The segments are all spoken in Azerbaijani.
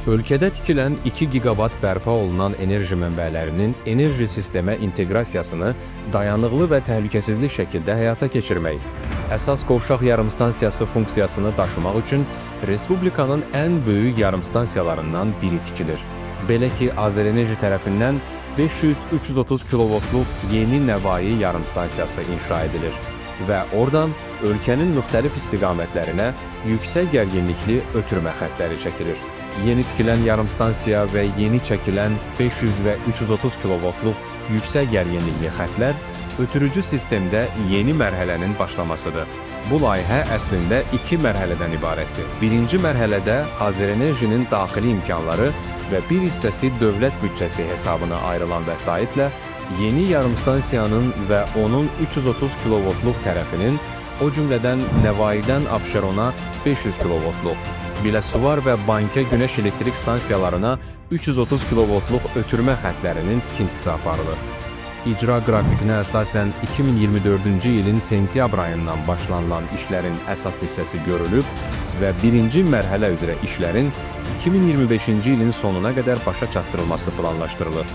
Ölkədə tikilən 2 gigabat bərpa olunan enerji mənbələrinin enerji sistemə inteqrasiyasını dayanıqlı və təhlükəsizlik şəkildə həyata keçirmək, əsas qovşaq yarımstansiyası funksiyasını daşımaq üçün Respublikanın ən böyük yarımstansiyalarından biri tikilir. Belə ki, Azərenerji tərəfindən 500-330 kilovoltluq yeni Nəvai yarımstansiyası inşa edilir və oradan ölkənin müxtəlif istiqamətlərinə yüksək gərginlikli ötürmə xəttləri çəkilir. Yeni tikilən yarımstansiya və yeni çəkilən 500 və 330 kilovoltluq yüksək gərginlikli xəttlər ötürücü sistemdə yeni mərhələnin başlamasıdır. Bu layihə əslində 2 mərhələdən ibarətdir. Birinci mərhələdə Azərenerjinin daxili imkanları və bir hissəsi dövlət büdcəsi hesabına ayrılan vəsaitlə yeni yarımstansiyanın və onun 330 kilovoltluq tərəfinin, o cümlədən Nəvaidən Abşerona 500 kilovoltluq, Biləsuvar və Bankə günəş elektrik stansiyalarına 330 kilovoltluq ötürmə xəttlərinin tikintisi aparılır. İcra qrafikinə əsasən 2024-cü ilin sentyabr ayından başlanılan işlərin əsas hissəsi görülüb və birinci mərhələ üzrə işlərin 2025-ci ilin sonuna qədər başa çatdırılması planlaşdırılır.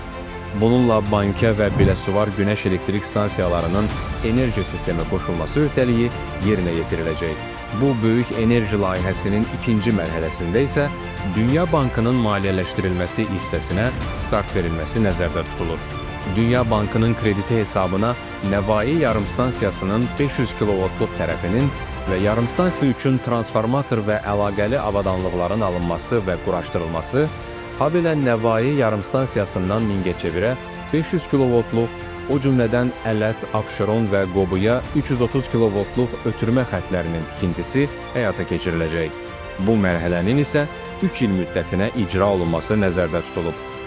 Bununla Bankə və Biləsuvar günəş elektrik stansiyalarının enerji sistemə qoşulması öhdəliyi yerinə yetiriləcək. Bu böyük enerji layihəsinin ikinci mərhələsində isə Dünya Bankının maliyyələşdirilməsi hissəsinə start verilməsi nəzərdə tutulur. Dünya Bankının krediti hesabına Nəvai yarımstansiyasının 500 kilovoltluq tərəfinin və yarımstansiya üçün transformator və əlaqəli avadanlıqların alınması və quraşdırılması, habelə Nəvai yarımstansiyasından Mingəçevirə 500 kilovoltluq, o cümlədən Ələt, Abşeron və Qobuya 330 kilovoltluq ötürmə xəttlərinin tikintisi həyata keçiriləcək. Bu mərhələnin isə 3 il müddətinə icra olunması nəzərdə tutulub.